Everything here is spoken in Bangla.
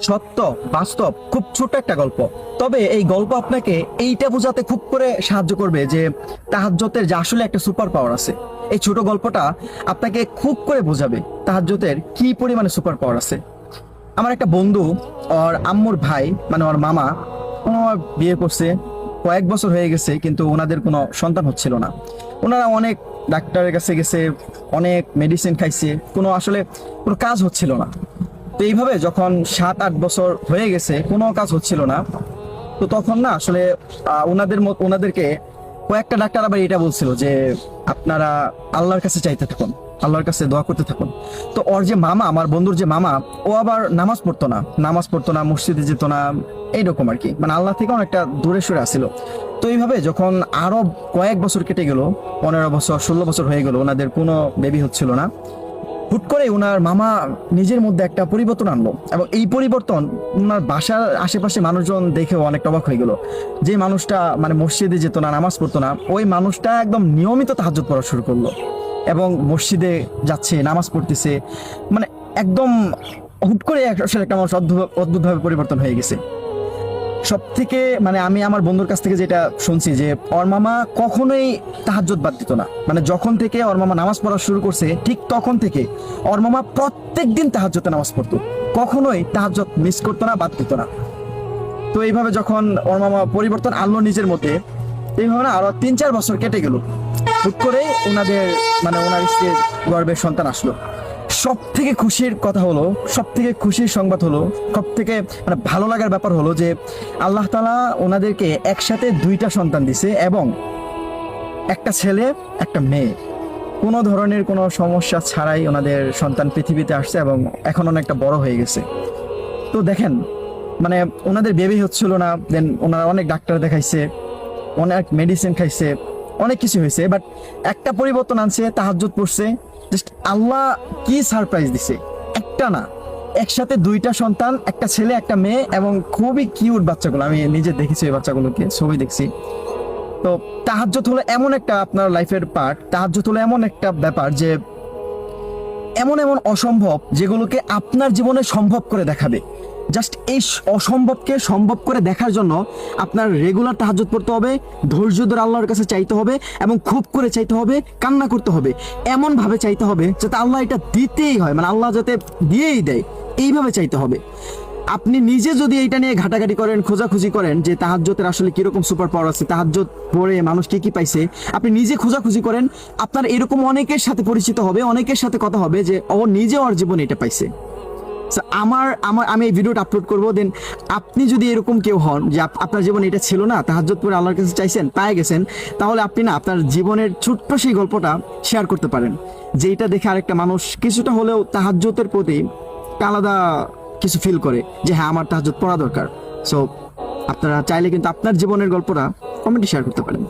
সত্য, বাস্তব, খুব ছোট একটা গল্প। তবে এই গল্প আপনাকে এইটা বোঝাতে খুব করে সাহায্য করবে যে তাহাজ্জুদের যে আসলে একটা সুপার পাওয়ার আছে। এই ছোট গল্পটা আপনাকে খুব করে বোঝাবে তাহাজ্জুদের কি পরিমাণে সুপার পাওয়ার আছে। আমার একটা বন্ধু, ওর আম্মুর ভাই মানে ওর মামা, ওনার বিয়ে করছে, কয়েক বছর হয়ে গেছে, কিন্তু ওনাদের কোনো সন্তান হচ্ছিল না। ওনারা অনেক ডাক্তারের কাছে গেছে, অনেক মেডিসিন খাইছে, আসলে কোনো কাজ হচ্ছিল না। তো এইভাবে যখন 7-8 বছর হয়ে গেছে কোনো কাজ হচ্ছিল না, তো তখন না আসলে ওনাদেরকে কয়েকটা ডাক্তার আবার এটা বলছিল যে আপনারা আল্লাহর কাছে চাইতে থাকুন, আল্লাহর কাছে দোয়া করতে থাকুন। তো ওর যে মামা, আমার বন্ধুর যে মামা, ও আবার নামাজ পড়তো না, মসজিদে যেত না, এইরকম আর কি, মানে আল্লাহ থেকে অনেকটা দূরে সরে আসছিল। তো এইভাবে যখন আরো কয়েক বছর কেটে গেল, 15 বছর 16 বছর হয়ে গেল, ওনাদের কোনো বেবি হচ্ছিল না। হুট করে ওনার মামা নিজের মধ্যে একটা পরিবর্তন আনলো, এবং এই পরিবর্তন ওনার বাসার আশেপাশে মানুষজন দেখেও অনেক অবাক হয়ে গেল। যে মানুষটা মানে মসজিদে যেত না, নামাজ পড়তো না, ওই মানুষটা একদম নিয়মিত তাহাজ্জুদ পড়া শুরু করলো এবং মসজিদে যাচ্ছে, নামাজ পড়তেছে। মানে একদম হুট করে আসলে একটা মানুষ অদ্ভুতভাবে পরিবর্তন হয়ে গেছে। সব থেকে মানে আমি আমার বন্ধুর কাছ থেকে যেটা শুনছি যে ওর মামা কখনোই তাহাজ্জুদ বাদ দিত না। মানে যখন থেকে ওর মামা নামাজ পড়া শুরু করছে ঠিক তখন থেকে ওর মামা প্রত্যেকদিন তাহাজ্জুদে নামাজ পড়তো, কখনোই তাহাজ্জুদ মিস করতো না, বাদ দিত না। তো এইভাবে যখন ওর মামা পরিবর্তন আনলো নিজের মধ্যে, এইভাবে না আরো 3-4 বছর কেটে গেল। হুট করে ওনার স্ত্রীর গর্ভে সন্তান আসলো। সব থেকে খুশির কথা হলো, সব থেকে খুশির সংবাদ হলো, সব থেকে মানে ভালো লাগার ব্যাপার হলো যে আল্লাহ তাআলা ওনাদেরকে একসাথে 2টা সন্তান দিছে, এবং একটা ছেলে একটা মেয়ে। কোনো ধরনের কোনো সমস্যা ছাড়াই ওনাদের সন্তান পৃথিবীতে আসছে এবং এখন অনেকটা বড় হয়ে গেছে। তো দেখেন, মানে ওনাদের বেবি হচ্ছিল না, দেন ওনারা অনেক ডাক্তার দেখাইছে, অনেক মেডিসিন খাইছে, অনেক কিছু হয়েছে, বাট একটা পরিবর্তন আনছে, তাহাজ্জুদ পড়ছে। জাস্ট আল্লাহ কি সারপ্রাইজ দিছে, একটা না, একসাথে 2টা সন্তান, একটা ছেলে একটা মেয়ে, এবং খুবই কিউট বাচ্চাগুলো। আমি নিজে দেখেছি এই বাচ্চাগুলোকে, ছবি দেখছি। তো তাহাজ্জুদ হলো এমন একটা আপনার লাইফের পার্ট, তাহাজ্জুদ হলো এমন একটা ব্যাপার যে এমন এমন অসম্ভব যেগুলোকে আপনার জীবনে সম্ভব করে দেখাবে। জাস্ট এই অসম্ভবকে সম্ভব করে দেখার জন্য আপনার রেগুলার তাহাজ্জুদ পড়তে হবে, ধৈর্য ধরে আল্লাহর কাছে চাইতে হবে, এবং খুব করে চাইতে হবে, কান্না করতে হবে, এমন ভাবে চাইতে হবে যাতে আল্লাহ এটা দিতেই হয়, মানে আল্লাহ যাতে দিয়েই দেয়, এইভাবে চাইতে হবে। আপনি নিজে যদি এইটা নিয়ে ঘাটাঘাটি করেন, খোঁজাখুঁজি করেন যে তাহাজ্জুদের আসলে কিরকম সুপার পাওয়ার আছে, তাহাজ্জুদ পড়ে মানুষ কি কি পাইছে, আপনি নিজে খোঁজাখুঁজি করেন, আপনার এরকম অনেকের সাথে পরিচিত হবে, অনেকের সাথে কথা হবে যে ও নিজে ওর জীবনে এটা পাইছে। আমি এই ভিডিওটা আপলোড করবো, দেন আপনি যদি এরকম কেউ হন যে আপনার জীবনে এটা ছিল না, তাহাজ্জুদ পড়ে আল্লাহর কাছে চাইছেন, পেয়ে গেছেন, তাহলে আপনি না আপনার জীবনের ছোট্ট সেই গল্পটা শেয়ার করতে পারেন, যেটা দেখে আরেকটা মানুষ কিছুটা হলেও তাহাজ্জুদের প্রতি আলাদা কিছু ফিল করে যে হ্যাঁ, আমার তাহাজ্জুদ পড়া দরকার। সো আপনারা চাইলে কিন্তু আপনার জীবনের গল্পটা কমেন্টে শেয়ার করতে পারেন।